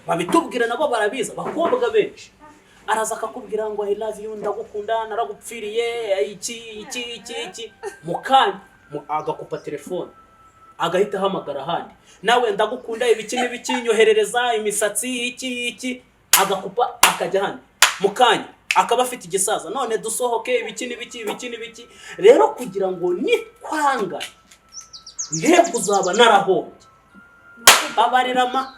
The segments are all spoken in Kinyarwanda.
babitubwira nabo barabiza bakobwa benshi araza akakubwira ngo I love you ndagukunda naragupfiriye iki mukanya agakupa telefone agahita ahamagara handi nawe ndagukunda ibiki nyoherereza imisatsi iki agakupa akajya handi mukanya akaba afite igisaza none dusohoke ibiki rero kugira ngo nikwanga ngiye kuzaba narahombye abarirama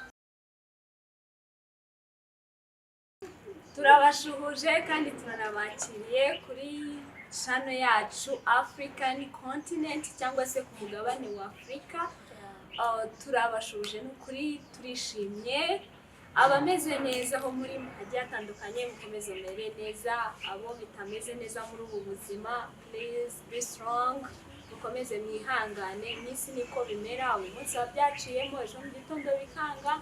turabashuhuje kandi turanabakiriye kuri channel yacu African Continent cyangwa se ku mugabane wa Afrika. Turabashuhuje n'ukuri turishimye abameze neza ho muri hagiye atandukanye mukomeze mere neza abo bitameze neza muri ubu buzima please be strong mukomeze mwihangane n'isi niko bimera uyu munsi wabyaciyemo ejo mu gitondo bikanga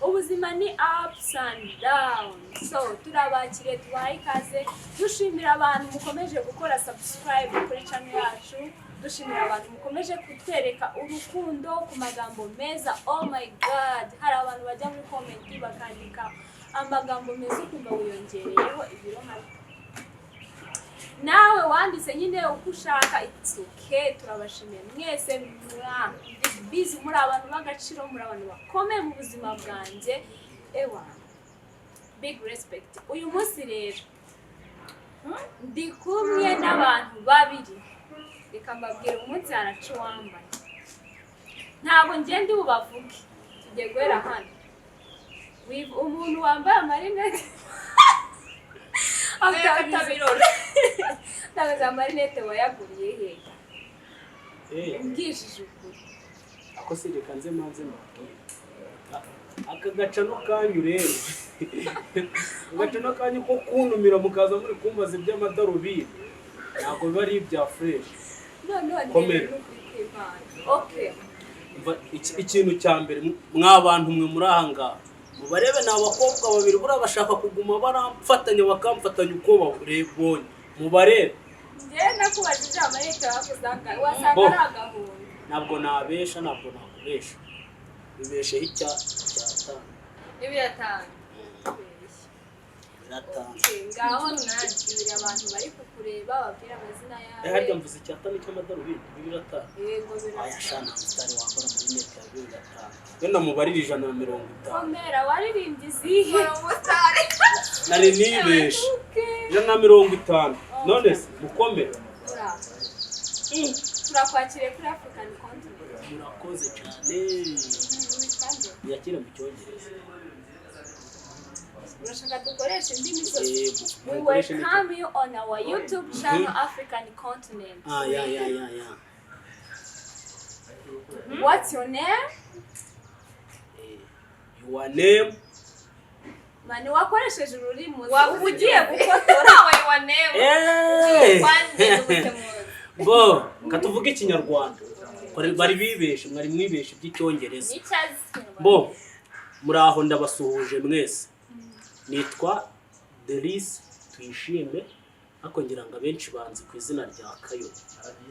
ubuzima ni ups and downs. So turabakire tubaye ikaze dushimira abantu mukomeje gukora subscribe kuri channel yacu dushimira abantu mukomeje kutwereka urukundo ku magambo meza. Oh my god hari abantu bajya muri comment bakandika amagambo meza ukumva wiyongereyeho ibiro hafi nawe wanditse nyine uko ushaka it's okay. Turabashimiye mwese busy muri abantu bagaciro muri abantu bakomeye mu buzima bwanjye ewa big respect. Uyu munsi rero ndi kumwe n'abantu babiri reka mbabwire umunsi haracu wambaye ntabwo ngende ubavuge tugiye guhera hano umuntu wambaye amarinete akatabirora ntabwo amarinete wayaguriye hehe mbwishije ukuri ako se reka nze manze mbabwire aka gacano kanyu rero agacano kanyu ko kuntumira mukaza muri kumbaza iby'amadarubindi ntabwo biba ari ibya fresh. Okay. Ikintu cya mbere mwabantu mwe muri ahanga mubarebe n'abakobwa babiri bura bashaka kuguma baramfatanya bakamfatanya uko barebonye mubarebe njye nakubajije amarete bakuzanga wasanga ari agahunda ntabwo nabesha bibesheho icyatanu ibiratanga ngaho nagirira abantu bari kukureba babwira amazina yawe harya mvuze icyatanu cy'amadarubindi biratanga yego biratanga ayashana mutari wambara muri net ya biratanga wenda mubarira 150 komera waririmbye izihe mutari nari nibeshe 150 none se mukomera turakwakiriye kuri African Continent murakoze cyane yakira mu cyongereza urashaka dukoresha indimi zose we welcome you on our YouTube channel African Continent. Yeah. What's your name? Your name? Mani wakoresheje ururimi ugiye gukotora your name. Bo katuvuga ikinyarwanda bari bibeshe mwari mwibeshe by'icyongereza bo muraho ndabasuhuje mwese nitwa Deris Tuyishime akongera ngo abenshi banzi ku izina rya Kayo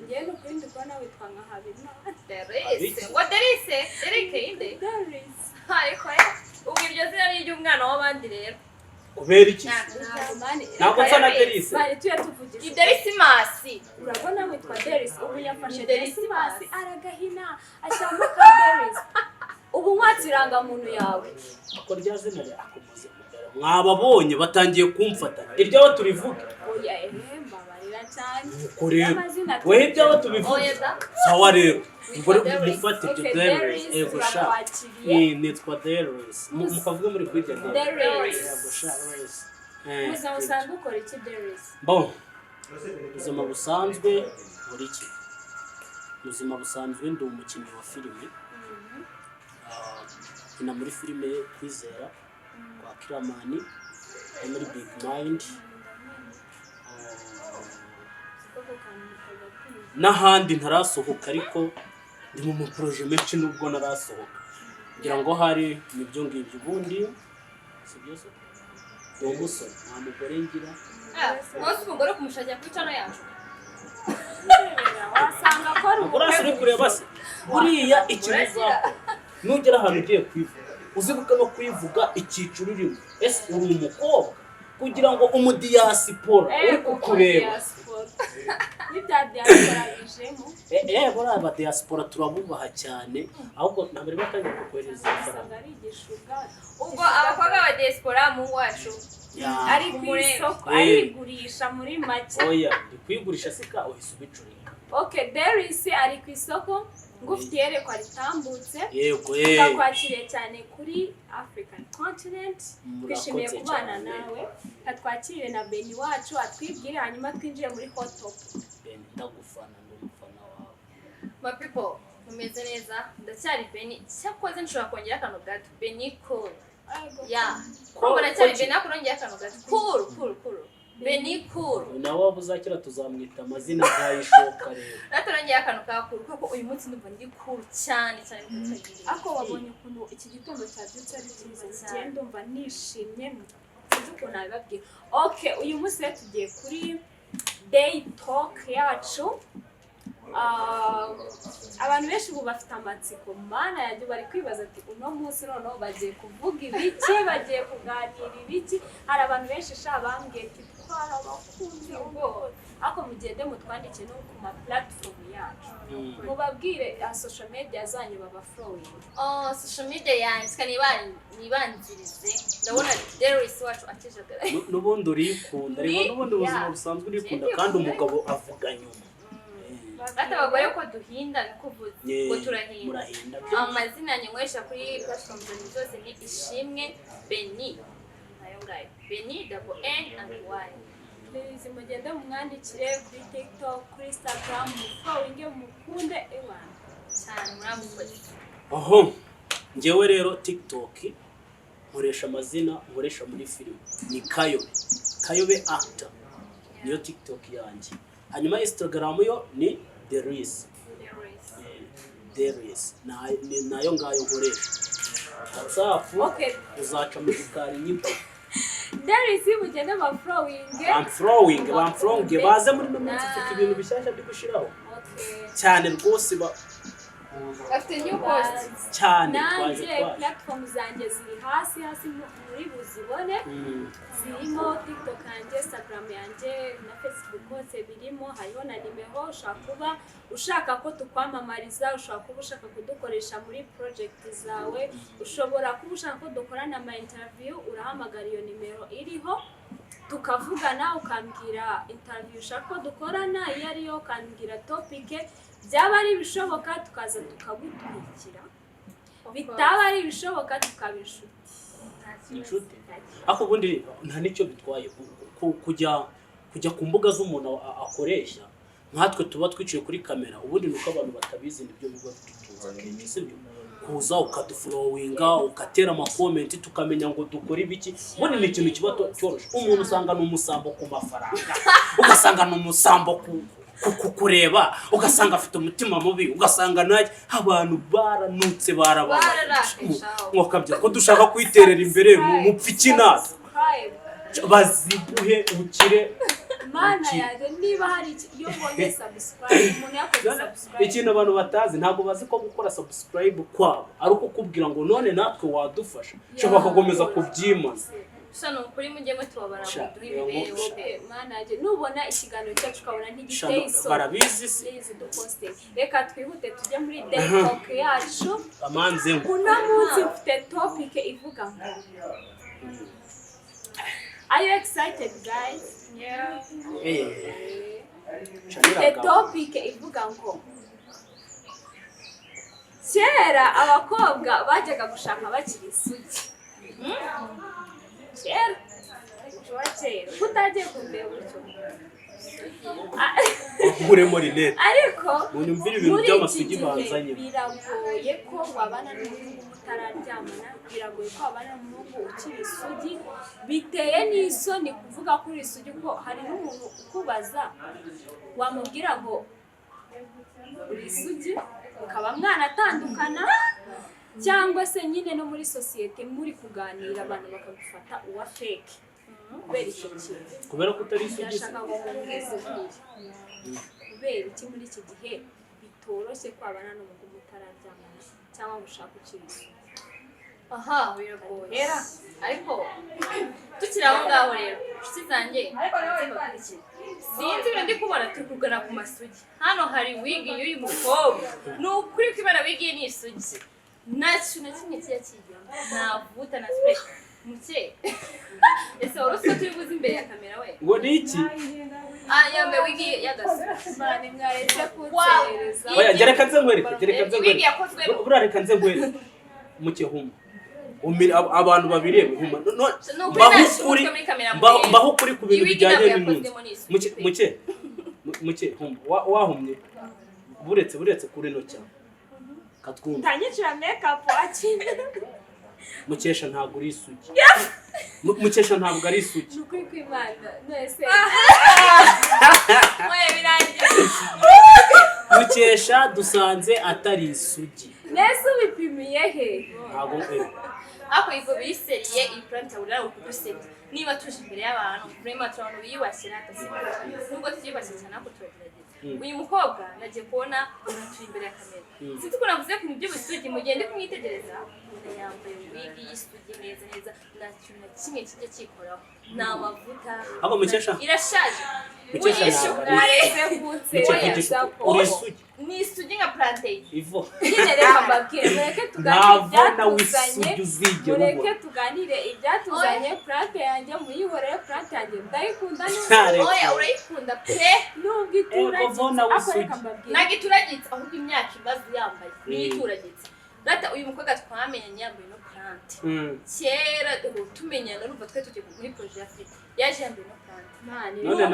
ngiye no kwindi kwana witwa nka Habina Deris ngo Derike inde Deris ariko ubwo iryo zina ni ry'umwana w'abandi rero kubera iki ntabwo nsana Deris bari tuye tuvugisha Derisimasi urabona witwa Deris ubu yafashe Derisimasi aragahina ashyamba ka Deris ubu nwatsiranga muntu yawe ako rya zina ryakomoze mwababonye batangiye kumfata iryo turivuga oya ehemba barira cyane kureba wehe ibyo tubivuga sawa rero ngo mufate ibyo Deris egosha nitwa Deris mukavuga muri kwita Deris egosha Deris muza usanzwe ukora iki Deris bon ubuzima busanzwe muri iki ubuzima busanzwe ndi umukinnyi wa filime ina muri filime Kwizera kwa Kiramani muri Big Mind n'ahandi ntarasohoka ariko ndi mu projet menshi nubwo narasohoka ngira ngo hari nibyo ngibyo ubundi sibyo se uwo musore nta mugore ngira wose umugore kumushajya kuri channel yacu wasanga ko ari urasure kureba se buriya ikibazo nugera ahantu ugiye kwivuga uzibuke no kuyivuga icyiciro urimo. Ese uri umukobwa kugira ngo umudiyasipora uri kukureba n'ibya diaspora bijemo bora aba diaspora turabubaha cyane ahubwo ntabwo batangiye kohereza usanga ari igishuga ubwo abakobwa ba diaspora mu wacu ari ku isoko arigurisha muri make oya kwigurisha sika uhise ubicurika. Okay, there is ari ku isoko ngufitiye yerekwa ritambutse yego twakwakiriye cyane kuri African continent twishimiye kubana nawe twakiriye na Beni wacu atwibwire hanyuma twinjiye muri hot top. Beni ndagufana n'umufana wawe my people mumeze neza ndacyari Beni cyakoze nshobora kongera akantu gato Beni cool ko ndacyari Beni akurongera akantu gato cool Beni cool nawe wabuzakira tuzamwita amazina bwayishoka rero natorongera akantu ka cool kuko uyu munsi ndumva ndi cool cyane ako wabonye ukuntu iki gitondo cyabyutse ari cyiza cyane ndumva nishimye sinzi ukuntu nabibabwiye. Okay, uyu munsi tugiye kuri day talk yacu. Abantu benshi ubu bafite amatsiko mana yaje bari kwibaza ati uno munsi noneho bagiye kuvuga ibiki bagiye kuganira ibiki. Hari abantu benshi bambwiye ati twara abakunzi ubwo ako mugende mutwandike no ku ma platform yacu mubabwire social media zanyu baba following. Social media yanjye nibanzirize ndabona there is wacu akejaga n'ubundi urikunda rero n'ubundi ubuzima busanzwe urikunda kandi umugabo avuga nyuma ati abagore ko duhinda bikuvuze ko turahinda amazina nyenywesha kuri platform zose ni ishimwe Beni nayo ngayo Beni double N and Y. Please mugende mumwandikire kuri TikTok kuri Instagram following mukunde ewana cyane muramukoze. Njyewe rero TikTok nkoresha amazina nkoresha muri film ni Kayobe actor niyo TikTok yanjye. Hanyuma Instagram yo ni there is nayo ngayo nkoresha. WhatsApp uzaca mu gikari nyito there is mugende ba following baze muri moments ufite ibintu bishyashya byo gushiraho cyane rwose afite new post cyane twaje platform zanjye ziri hasi muri buzibone zirimo TikTok yanjye Instagram yanjye na Facebook hose birimo hariho na nimero ushaka ko tukwamamariza ushaka kuba ushaka kudukoresha muri project zawe ushobora kuba ushaka ko dukorana ama interview urahamagara iyo nimero iriho tukavugana ukambwira interview ushaka ko dukorana iyo ariyo ukambwira topic byaba ari bishoboka tukaza tukagutumikira bitaba ari bishoboka tukabishuti ako bundi nta nicyo bitwaye kujya ku mbuga z'umuntu akoresha nkatwe tuba twiciye kuri kamera ubundi nuko abantu batabizi nibyo biba bituza kenshi sibyo kuza ukadufollowinga ukatera ama comment tukamenya ngo dukora ibiki ubundi ni ikintu kiba cyoroshe. Umuntu usanga n'umusambo ku mafaranga ugasanga n'umusambo kukureba ugasanga afite umutima mubi ugasanga naje abantu baranutse mwakabya ko dushaka kwiterera imbere mu pfikina baziguhe ukire mana yaje niba hari iyo bonye subscribe umuntu yakoze subscribe ikintu abantu batazi ntabwo bazi ko gukora subscribe kwabo ari uko kubwira ngo none natwe wadufasha shobora kugomeza kubyimana Shano kuri mujye mutubabara muduhibere mana yaje nubona ikiganiro cyacu kabona ntigiteye iso barabizi please do post reka twihute tujye muri day talk yacu amanze uno munsi mfite topic ivuga ngo Are you excited guys? Yeah. The topic ivuga ngo kera abakobwa bajyaga gushaka bakiri isugi. Kera kutagiye kumbe buryo. Uremo rinete. Ariko munyumvira ibintu by'amasugi banzanye. Biragoye ko wabana n'umuntu mutararyamana, biragoye ko wabana n'umuntu ukiri isugi. Biteye n'isoni kuvuga kuri isugi ko hari n'umuntu ukubaza wamubwira ngo uri isugi ukaba mwana atandukana cyangwa se nyine no muri societe muri kuganira abantu bakagufata uwa fake. Kubera ko utari isugi kubera iki muri iki gihe bitoroshye kwabana n'umuntu mutararyamana cyangwa gushaka ukiri isugi. aha biragoye ariko tukiri aho ngaho rero inshuti zanjye sinzi ibintu ndi kubona turi kugana ku masugi hano hari wigi y'uyu mukobwa ni ukuri kwibara wigi ni isugi nacyo na kimwe kiya kijyamo navuta na spray muke ese urose turi buzi imbere ya kamera we ngo ni iki yambe wigi yagasugi mani mwaretse kunserereza oya gereka nze ngwereke wigi yakozwe burareka nze ngwereke muke huma abantu babiri huma mbaho kuri ku bintu bijyanye n'umunsi muke huma wahumye buretse kuri no cyane katwumva tanyicira makeup akine mukesha ntabwo uri isugi mukesha ntabwo ari isugi nukuri kwimana nese oya birangiye mukesha dusanze atari isugi nese ubipimiye he ntabwo ako ivyo biseriye implant urara ukuduseta niba tuje imbere y'abantu vraiment turabona biyubashye natasi nubwo tujibashye cyane ako turagerageza uyu mukobwa nagiye kubona turi imbere ya kamera sinzi ko navuze ku byo busugi mugende kumwitegereza yambaye wigi y'isugi neza nta kintu na kimwe kijya kikoraho ni amavuta abo mukesha irashaje mukesha uri isugi ni isugi nka plantain ivo nyine reka mbabwire mureke tuganire ibyatuzanye plante yanjye muyihorere plante yanjye ndayikunda oya urayikunda pe nubwo ituragitse ntabwo ituragitse ahubwo imyaka imaze yambaye niyo ituragitse data uyu mukobwa twamenyanye yambaye no plante kera tumenyana urumva twe tugiye muri projet y'Afrique yaje yambaye no plante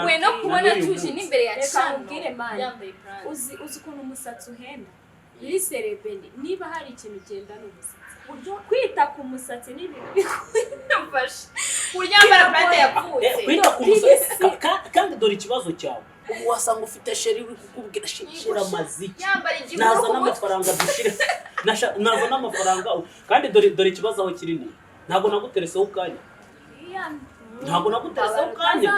wowe no kubona tuje n'imbere ya cyane yambaye plante uzi ukuntu umusatsi uhenda iri cerebeni niba hari ikintu genda n'umusatsi buryo kwita ku musatsi n'ibintu bikufasha uryambara plante yapfutse kwita ku musatsi kandi dore ikibazo cyawe ubu wasanga ufite sheri uri kukubwira shira amaziki naza n'amafaranga dushire naza n'amafaranga kandi dore ikibazo aho kiri ni ntabwo nagutereseho ukanya ntabwo nagutereseho ukanya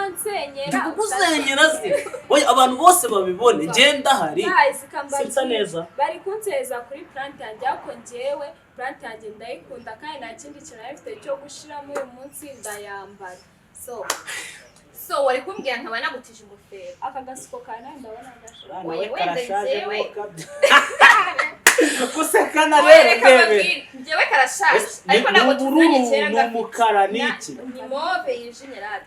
ndikugusenyera se oya abantu bose babibone ngenda hari sinsa neza bari kunseza kuri plante yanjye ako ngewe plante yanjye ndayikunda kandi nta kindi kintu afite cyo gushiramo uyu munsi ndayambara so wari kumbwira nkaba nagutije ingofero aka gasiko kana ndabona gasho oya karashaje gusekana rero bebe njyewe karashaje ariko ntabwo tuzanye kera n'umukara niki ni mauve yijimye rado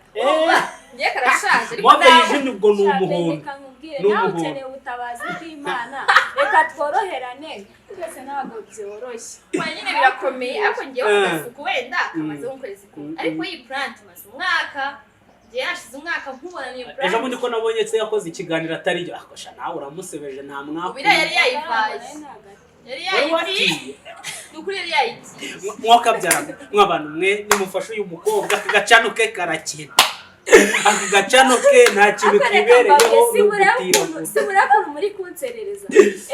njye karashaje ariko mauve yijimye ubwo ni umuhondo nawe ukeneye ubutabazi bw'Imana reka tworoherane twese ntabwo byoroshye nyine birakomeye ariko njyewe kugasuku wenda kamaze nk'ukwezi kumwe ariko iyi plant maze umwaka yashize umwaka nkubona niyo brand ejo bundi ko nabonye se yakoze ikiganiro atari ryo akosha nawe uramusebeje nta mwaka ubira yari yayivaye yari yayiti nukuri yari yayiti mwakabyara mw'abantu mwe nimufashe uyu mukobwa akagacano ke karakina akagacano ke nta kintu kibereyeho n'ugutira simura ko muri kunserereza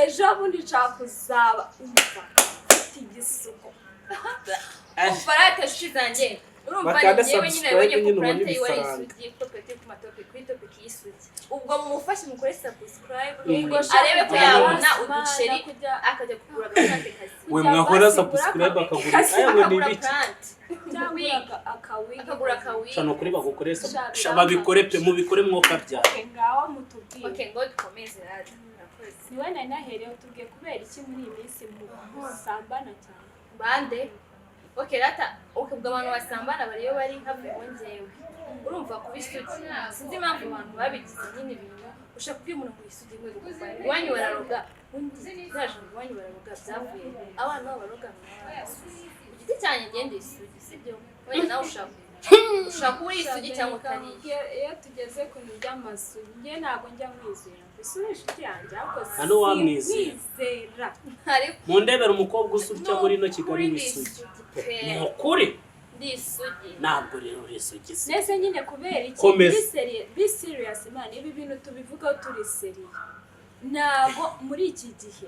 ejo bundi cakuzaba umva tigisuko ufarate shizanje urumva yewe nyine yabonye ko plante yiwe isugi property ku matopic kuri topic y'isugi ubwo mumufashe mukore subscribe arebe ko yabona uduceri akajya kugura plante kazi we mwakora subscribe akagura ayewe n'ibiki akagura akawi cyane kuri bagukoresha babikore pe mubikore mwoka bya ngaho mutubwiye okay ngo dukomeze rado niwe nari nahereye tubwiye kubera iki muri iyi minsi musambana cyane bande okay rata ubwo abantu basambana bariyo bari hafi bongewe urumva kubisugi sinzi impamvu abantu babigize nyine ibintu ushaka kwimura mu isugi mwe gukora iwanyu bararoga undi zaje iwanyu bararoga byavuye abana baroga igiti cyane ngende isugi sibyo wenda nawe ushaka uri isugi cyangwa utari iyo tugeze ku by'amasugi nge ntabwo njya mwizera isura inshuti yanjye ariko hano wamwizera mu ndebera umukobwa usutya muri no Kigali w'isugi ni ukuri ndi isugi ntabwo rero uri isugi nese nyine kubera iki be serious man ibi bintu tubivugaho turi serious ntabwo muri iki gihe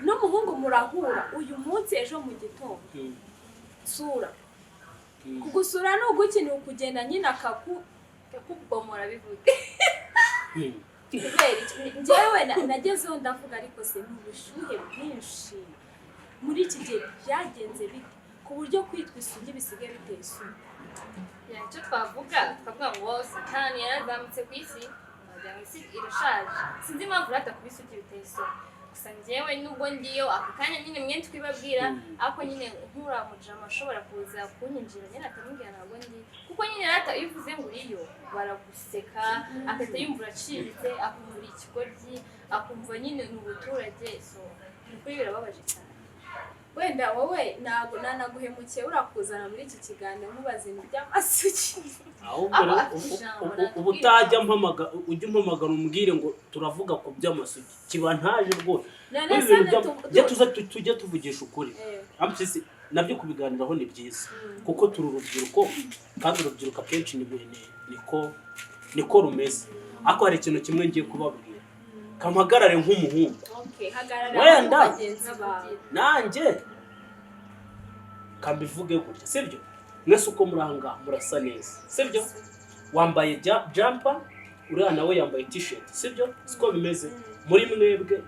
n'umuhungu murahura uyu munsi ejo mu gitondo sura kugusura no gukeneye kugenda nyine akakubomora bivuge njyewe nagezeho ndavuga ariko se mu bushyuhe bwinshi muri iki gihe byagenze bite ku buryo kwitwa isugi bisigaye biteye isoni. icyo twavuga ngo satani yarazamutse ku isi wagira ngo isi irashaje sinzi impamvu rata kuba isugi biteye isoni gusa njyewe nubwo ngiyo aka kanya nyine mwe twibabwira ariko nyine nkuramujama ashobora kuza kunyinjira nyine atamubwira ntabwo ndi kuko nyine rata iyo uvuze ngo uriyo baraguseka akahita yumva uraciriritse akumva ikigoryi akumva nyine ni umuturage so ukuri birababaje cyane. Wenda wowe ntabwo nanaguhemukiye urakuzana muri iki kiganiro mubaze iby'amasugi. ubu utajya ujya umpamagara umbwire ngo turavuga ku by'amasugi kiba ntaje rwose tujya tuvugisha ukuri nabyo kubiganiraho ni byiza kuko turi urubyiruko kandi urubyiruko akenshi niko rumeze ariko hari ikintu kimwe ngiye kubabwira kampagarare nk'umuhungu wenda nanjye kambivuge gutya sibyo mwese uko muranga murasa neza sibyo wambaye jumper uriya nawe yambaye t-shirt sibyo siko bimeze muri mwebwe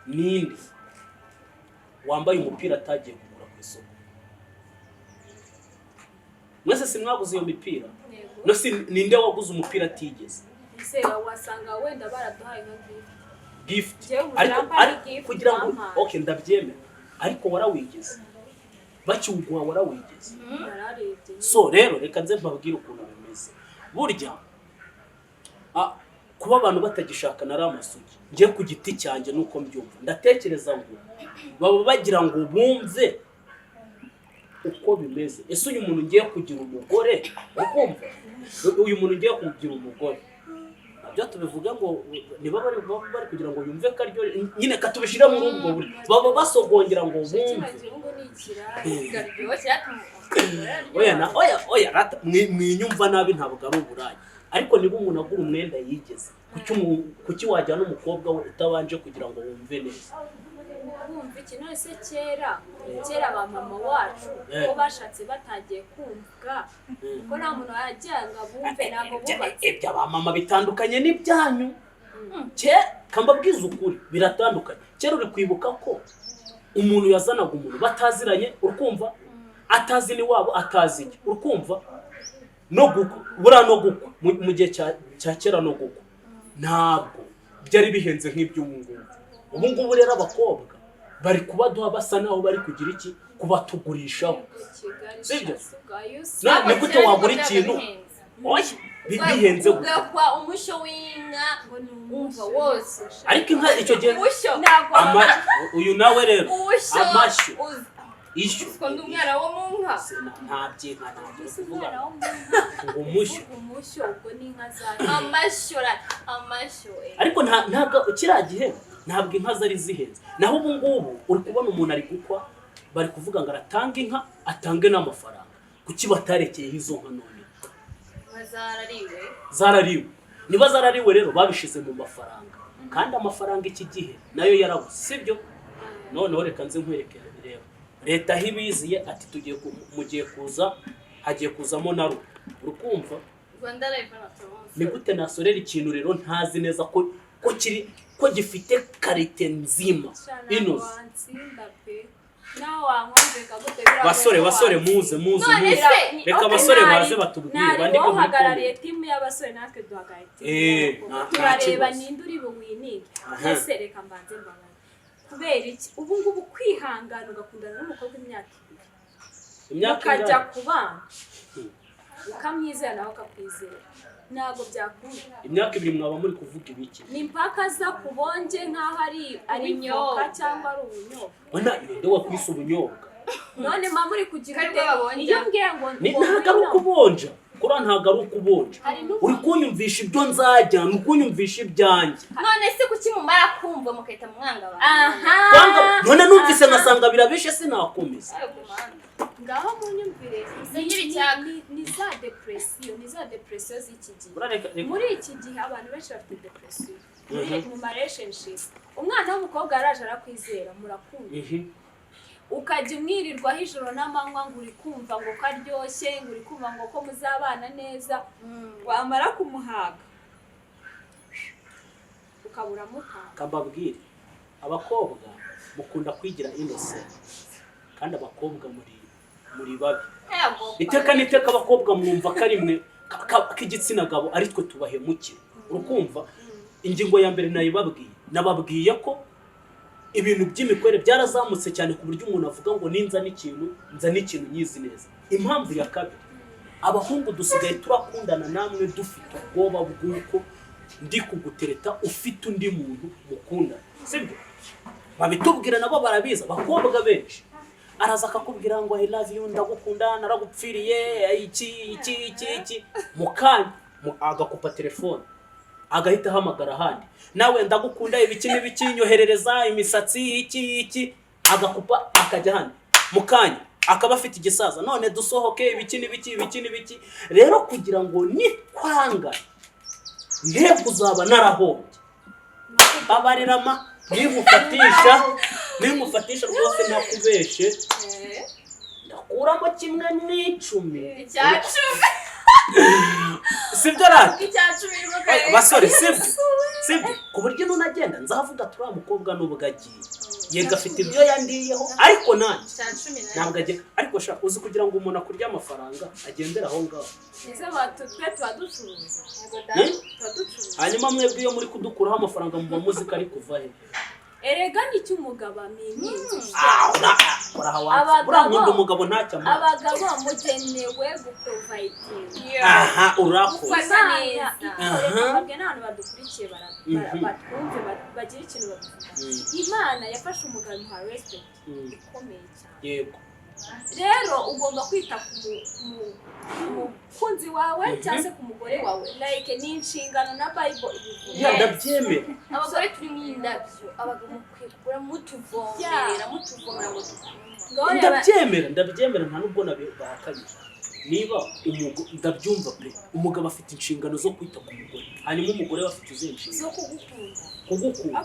ninde wambaye umupira atagiye kugura ku isoko mwese simwaguze iyo mipira no si ninde waguze umupira atigeze ese wasanga wenda baraduhaye nka gift ariko kugira ngo okay ndabyemera ariko warawigeze bacyugwa warawigeze so rero reka nze mbabwire ukuntu bimeze burya kuba abantu batagishaka nari amasugi ngiye ku giti cyanjye nuko mbyumva ndatekereza ngo baba bagira ngo bumve uko bimeze ese uyu muntu ngiye kugira umugore ukumva uyu muntu ngiye kugira umugore byo tubivuga ngo niba bari kugira ngo yumve ko aryo nyine katubishira mu rugo buri baba basogongera ngo bumve oya rata mwinyumva nabi ntabwo ari uburayi ariko niba umuntu agura umwenda yigeze kuki wajyana umukobwa we utabanje kugira ngo wumve neza kumva ikintu ese kera ba mama wacu ko bashatse batagiye kumva ko nta muntu yajyanga bumve ntabwo bubatse ibyo ba mama bitandukanye n'ibyanyu kambabwiza ukuri biratandukanye kera uri kwibuka ko umuntu yazanaga umuntu bataziranye urukumva atazi ni wabo atazi urukumva no gukwa bura no gukwa mu gihe cya kera no gukwa ntabwo byari bihenze nk'iby'ubu ngubu rero abakobwa bari kubaduha basa naho bari kugira iki kubatugurishaho sibyo ni gute wagura ikintu bihenze gukwa umushyo w'inka umva wose ariko inka icyo gihe uyu nawe rero amashyo ishu ndi umwana wo mu nka ntabyinka ngo umushyo ubwo ni inka za amashyo ariko ntabwo kiriya gihe ntabwo inka zari zihenze naho ubu ngubu uri kubona umuntu ari gukwa bari kuvuga ngo aratanga inka atange n'amafaranga kuki batarekeyeho izo nka none zarariwe niba zarariwe rero babishize mu mafaranga kandi amafaranga iki gihe nayo yarabuze sibyo noneho reka nze nkwereke rero leta hibiziye ati tugiye mugiye kuza hagiye kuzamo naro urukumva Rwanda Live ni gute nasorera ikintu rero ntazi neza ko gifite karite nzima inoze basore muze reka basore baze batubwire bandi ko muhagarariye timu y'abasore natwe duhagarariye turareba ninde uri buwininge ese reka mbanze mbabaye kubera iki ubu ngubu kwihangana ugakundana n'umukobwa imyaka ukajya kubana ukamwizera nawe akakwizera ntabwo byakunda imyaka 2 mwaba muri kuvuga ibiki ni impaka za kubonje nkaho ari inyobwa cyangwa ari ubunyobwa wana nde wakwise ubunyobwa none mama muri kugira iyo mbwiye ngo ntabwo ari ukubonja kora ntabwo ari ukubonja uri kunyumvisha ibyo nzajya nukunyumvisha ibyanjye none se kuki mumara kumva mukahita mwanga none numvise ngasanga birabishe sinakomeza ngaho munyumvire ni za depression z'iki gihe muri iki gihe abantu benshi bafite depression mu relationship umwana w'umukobwa yaraje arakwizera murakunda ukajya umwirirwaho ijoro n'amanywa ngo uri kumva ngo ko aryoshye ngo uri kumva ngo ko muzabana neza wamara kumuhaga ukabura mutaha kababwire abakobwa mukunda kwigira innocent kandi abakobwa muri babi iteka niteka abakobwa mwumva karimwe k'igitsina gabo ari twe tubahemukira urukumva ingingo ya mbere nababwiye ko ibintu by'imikorere byarazamutse cyane ku buryo umuntu avuga ngo ninza n'ikintu nyizi neza. Impamvu ya kabiri abahungu dusigaye turakundana namwe dufite ubwoba bw'uko ndi kugutereta ufite undi muntu mukundana sibyo babitubwira nabo barabiza abakobwa benshi araza akakubwira ngo I love you ndagukunda naragupfiriye iki mukanya agakupa telefone agahita hamagara handi nawe ndagukunda ibiki nyoherereza imisatsi iki agakupa akajya handi mukanya akaba afite igisaza none dusohoke ibiki rero kugira ngo nikwanga ngiye kuzaba narahombye abarirama nimufatisha rwose nakubeshe ndakuramo kimwe n'icumi sibyo rati basore sibyo ku buryo nunagenda nzavuga turi umukobwa n'ubugagiye yega afite ibyo yandiyeho ariko nanjye ntabwo agiye ariko sha uzi kugira ngo umuntu akurya amafaranga agendera aho ngaho hanyuma mwebwe iyo muri kudukuraho amafaranga mu muzika ari kuva he erega nicyo umugabo aminiza urankunda umugabo ntacyo amaze abagabo mugenewe guprovidinga urakoze babwe n'abantu badukurikiye batwumve bagira ikintu bavuga Imana yafashe umugabo muha respect ikomeye cyane yego rero ugomba kwita ku mukunzi wawe cyangwa se ku mugore wawe like ni inshingano na Bible ibivuga ndabyemera abagore turi mw'indabyo abagabo kwikura mutuvomerera ngo ndabyemera nta nubwo nabihakanye niba ndabyumva pe umugabo afite inshingano zo kwita ku mugore hanyuma umugore we afite izo nshingano zo kugukunda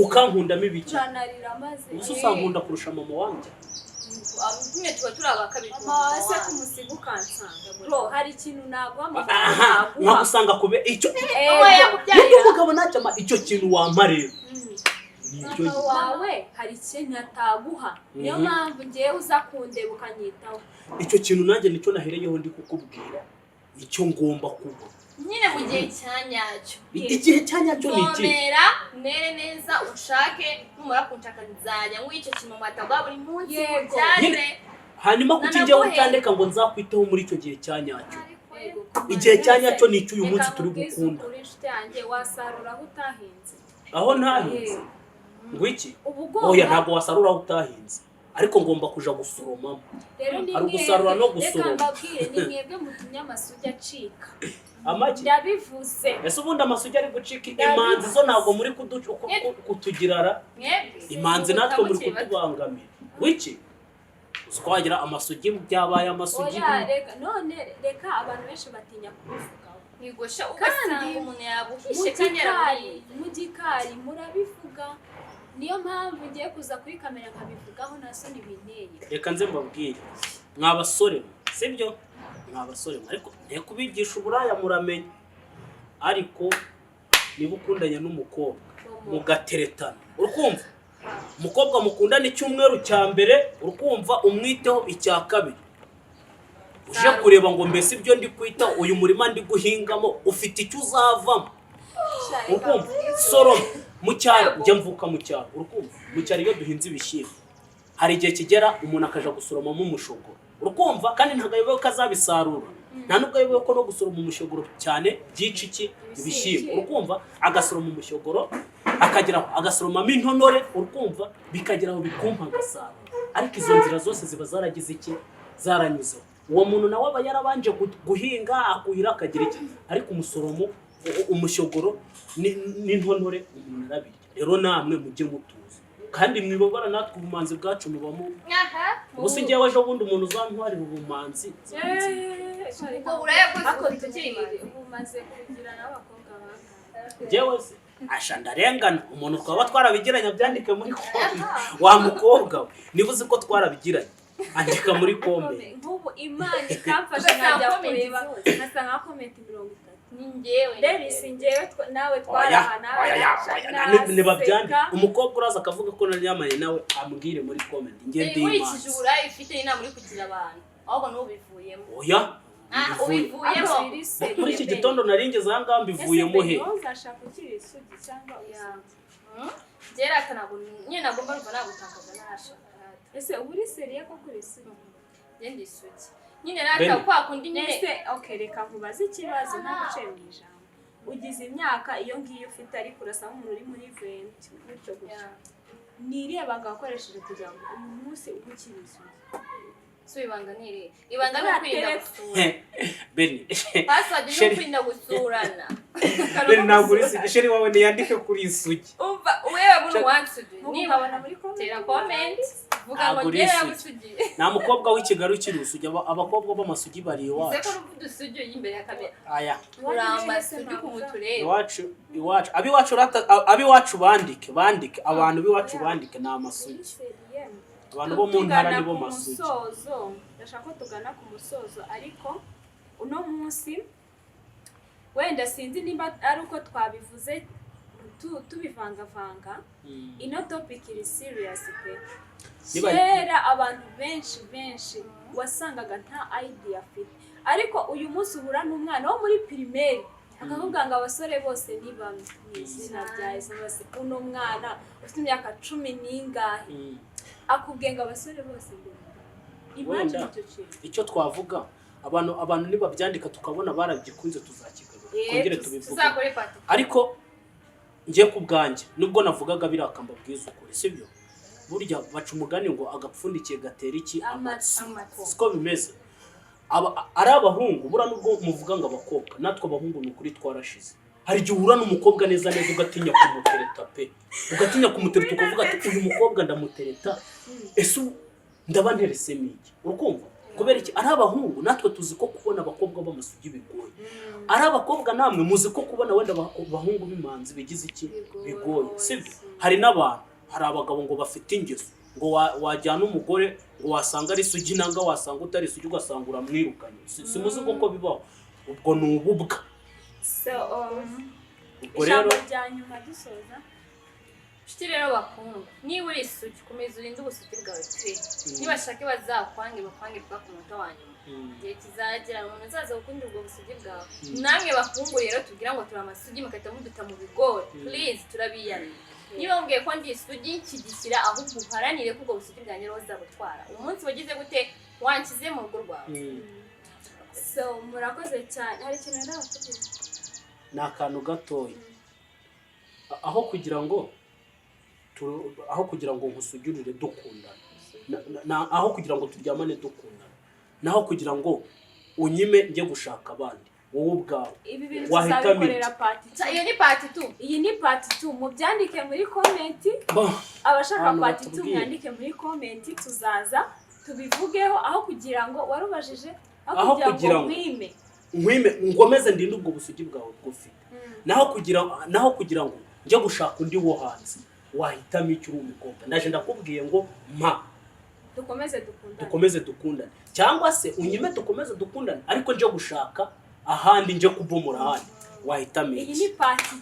ukankundamo ibiki turanarira maze usa usankunda kurusha mama wanjye abumwe tuba turi abakabiri mase kumusiga ukansanga bro hari ikintu nagwa amafaranga nkagusanga kube icyo umugabo ntacyo icyo kintu wamparera mama wawe hari ikintu ataguha niyo mpamvu ngiye uza kundeba ukanyitaho icyo kintu nanjye nicyo nahereyeho ndi kukubwira icyo ngomba kuba nyine mu gihe cyanyacyo igihe cyanyacyo ni iki komera mere neza ushake numara kunshaka nzajya ngo icyo kintu matagwa buri munsi cyane hanyuma kuki njye utandeka ngo nzakwiteho muri icyo gihe cyanyacyo igihe cyanyacyo ni icyo uyu munsi turi gukunda wasarura aho utahinze aho ntahinze ngo iki oya ntabwo wasarura aho utahinze ariko ngomba kuja gusoromamo ari gusarura no gusoroma reka mbabwire ni mwebwe mutumye amasugi acika amaki ndabivuze ese ubundi amasugi ari gucika imanzi zo ntabwo muri kutugirara imanzi natwe muri kutubangamira wiki twagira amasugi byabaye amasugi reka abantu benshi batinya kubivugaho nigosha ugasanga umuntu yabuhishe kandi mu gikari murabivuga niyo mpamvu ngiye kuza kuri kamera nkabivugaho nasoni binteye reka nze mbabwire mwabasore sibyo mwabasore ariko ne kubigisha uburaya muramenye ariko niba ukundanye n'umukobwa mugateretana urukumva umukobwa mukundana icyumweru cya mbere urukumva umwiteho icya kabiri uje kureba ngo mbese ibyo ndi kwita uyu murima ndi guhingamo ufite icyo uzavamo urukumva soroma mu cyaro njya mvuka mu cyaro urukumva mu cyaro iyo duhinze ibishyimbo hari igihe kigera umuntu akaja gusoromamo umushogoro urukumva kandi ntabwo ayobewe ko azabisarura nta nubwo ayobewe ko no gusoroma umushogoro cyane byica iki ibishyimbo urukumva agasoroma umushogoro akageraho agasoromamo intonore urukumva bikageraho bikumpa agasarura ariko izo nzira zose ziba zaragize iki zaranyuzeho uwo muntu nawe aba yarabanje guhinga akuhira akagira iki ariko umushogoro n'intonore umuntu arabirya rero namwe mujye mutuza kandi mwibabara natwe ubumanzi bwacu mubamo gusa ngiye waje ubundi umuntu uzantwarira ubumanzi ubwo urayaguze umaze kugira n'abakobwa banga jewe se asha ndarengana umuntu twaba twarabigiranye byandike muri kombe wa mukobwa we niba uzi ko twarabigiranye andika muri kombe nk'ubu Imana ikamfasha nkajya kureba nkasanga comment 30 singewe Baby singewe nawe twarahana nibabyandike umukobwa uraza akavuga ko naryamanye nawe ambwire muri comment ngiye ndi nkurikije uburayi ufite inama uri kugira abantu ahubwo n'ubivuyemo oya ubivuyemo muri iki gitondo naringeze aha ngaha mbivuyemo he uzashaka ukiri isugi cyangwa gera atanabo nyine nagomba ruva nagutakaza narashaka ese uri seriye ko kuri isugi ngende isugi nyine rata kwa kundi nyine okay reka nkubaze ikibazo nta gucera mu ijambo ugize imyaka iyo ngiyo ufite ariko urasa nk'umuntu uri muri 20 gutyo gutyo nireba gakoresheje kugira ngo uyu munsi ubukiri isugi so ibanga nire ibanga no kwirinda gusura Beni password no kwirinda gusurana Beni nagurisi sheri wawe niyandike kuri isugi umva wewe bunu wansudu niba babona muri comment vuga ngo ngera gusugi na mukobwa w'ikigaru ukiri usugi abakobwa b'amasugi bari iwacu seko ruvudu sugi imbere ya kamera aya uramba sugi ku muturere iwacu abiwacu bandike abantu biwacu bandike na amasugi abantu bo mu ntara nibo masugi ndashaka ko tugana ku musozo ariko uno munsi wenda sinzi nimba ari uko twabivuze tubivangavanga ino topic iri serious pe kera abantu benshi wasangaga nta idea afite ariko uyu munsi uhura n'umwana wo muri primaire akavuga ngo abasore bose ni bamwe n'izina rya Yesu bose uno mwana ufite imyaka 10 n'ingahe akubwenga abasore bose wenda icyo twavuga abantu niba byandika tukabona barabyikunze tuzakigaruka kongere tubivuga ariko ngiye kubwanjye nubwo navugaga birakamba bwiza ukuri sibyo burya baca umugani ngo agapfundikiye gatera iki amatsiko siko bimeze ari abahungu bura nubwo muvuga ngo abakobwa natwe abahungu ni ukuri twarashize hari igihe uhura n'umukobwa neza ugatinya kumutereta pe ugatinya kumutereta ukavuga ati uyu mukobwa ndamutereta ese ndaba nteresemo iki urukumva kubera iki ari abahungu natwe tuzi ko kubona abakobwa b'amasugi bigoye ari abakobwa namwe muzi ko kubona wenda abahungu b'imanzi bigize iki bigoye sibyo hari n'abantu hari abagabo ngo bafite ingeso ngo wajyana umugore ngo wasanga ari isugi nanga wasanga utari isugi ugasanga uramwirukanye simuzi ko bibaho ubwo ni ububwa so ubwo rero byanyuma dusoza shiti rero bakunda niba uri isugi komeza urinde ubusugi bwawe pe nibashake bazakwange bakwange bwa ku munota wanyuma igihe kizagera umuntu azaza gukunda ubwo busugi bwawe namwe bakungu rero tugira ngo turi amasugi mukahita muduta mu bigori please turabiyana niba mbwiye ko ndi isugi kigishyira ahubwo uharanire ko ubwo busugi bwanjye roza butwara umunsi wagize gute wankize mu rugo rwawe so murakoze cyane hari ikintu ndabategeka ni akantu gatoya aho kugira ngo nkusugurire dukundana aho kugira ngo turyamane dukundana naho kugira ngo unyime njye gushaka abandi wowe ubwawe ibi bintu tuzabikorera part 2 iyo ni part 2 iyi ni part 2 mubyandike muri comment abashaka part 2 mwandike muri comment tuzaza tubivugeho aho kugira ngo warubajije aho kugira ngo nkwime ngomeze ndinde ubwo busugi bwawe bwufite naho kugira ngo njye gushaka undi wo hanze wahitamo icyo uri umukobwa ndaje ndakubwiye ngo dukomeze dukundane cyangwa se unyime dukomeze dukundane ariko nje gushaka ahandi nje kubumura ahandi wahitamo iyi ni part 2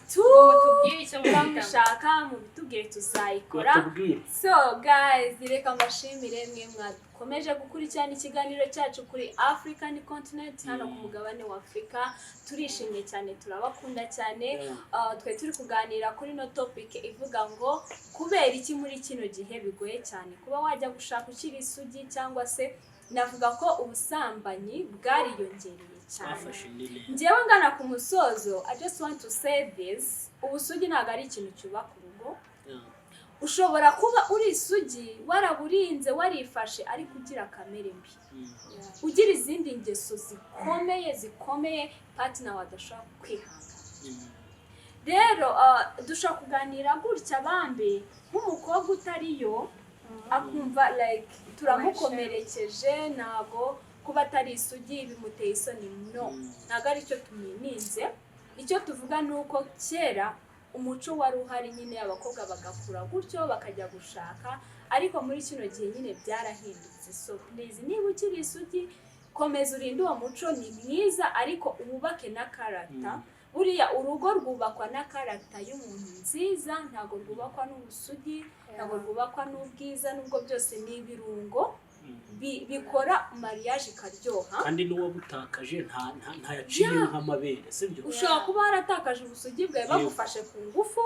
tubwire icyo mushaka mu bitubwire tuzayikora so guys reka mbashimire mwe mwakomeje gukurikirana ikiganiro cyacu kuri African continent hano ku mugabane wa Afrika turishimye cyane turabakunda cyane twe turi kuganira kuri no topic ivuga ngo kubera iki muri kino gihe bigoye cyane kuba wajya gushaka ukiri isugi cyangwa se navuga ko ubusambanyi bwariyongereye cyane njyewe ngana ku musozo I just want to say this ubusugi ntabwo ari ikintu cyubaka urugo ushobora kuba uri isugi waraburinze warifashe ariko ugira kamere mbi ugira izindi ngeso zikomeye partner wadashobora kwihangana rero dushobora kuganira gutya bambe nk'umukobwa utariyo akumva like turamukomerekeje ntago kuba atari isugi bimuteye isoni no ntago ari cyo tumininze icyo tuvuga nuko kera umuco wari uhari nyine abakobwa bagakura gutyo bakajya gushaka ariko muri kino gihe nyine byarahindutse so please niba ukiri isugi komeza urinde uwo muco ni mwiza ariko ububake na character buriya urugo rwubakwa na character y'umuntu nziza, ntago rwubakwa n'ubusugi, ntago rwubakwa n'ubwiza, nubwo byose ni ibirungo bikora mariage ikaryoha. Kandi n'uwo butakaje nta yaciye nk'amabere, sibyo? Ushobora kuba waratakaje ubusugi bwawe bagufashe ku ngufu,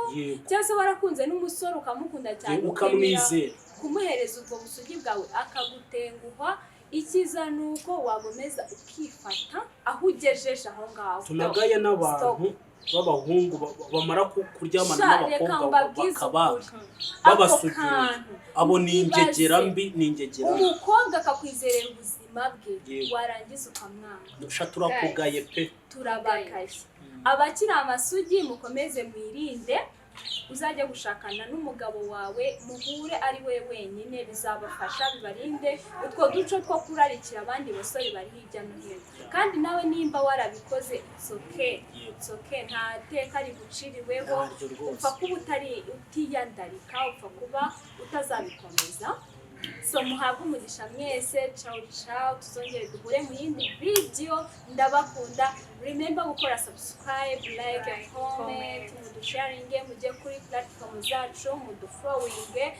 cyangwa se warakunze n'umusore ukamukunda cyane ukamwizera, kumuhereza ubwo busugi bwawe akagutenguha. Ikiza nuko wagomeza ukifata aho ugejeje aho ngaho. Tunagaye n'abantu b'abahungu bamara kuryamana n'abakobwa bakabaga babasugira, abo ni ingegera mbi, ni ingegera. Umukobwa akakwizerera ubuzima bwe, warangiza ukamwanga. Dusha turakugaye pe, turabakaye. Abakiri amasugi mukomeze mwirinde, uzajya gushakana n'umugabo wawe muhure ari we wenyine, bizabafasha bibarinde utwo duco two kurarikira abandi basore bari hirya no hino. Kandi nawe nimba warabikoze it's okay, nta teka riguciriweho, upfa kuba utiyandarika, upfa kuba utazabikomeza. So muhabwe umugisha mwese, ciao, tuzongere duhure mu yindi video. Ndabakunda. Remember gukora subscribe, like and comment, mudusharinge, mujye kuri platform zacu, mudufollowinge.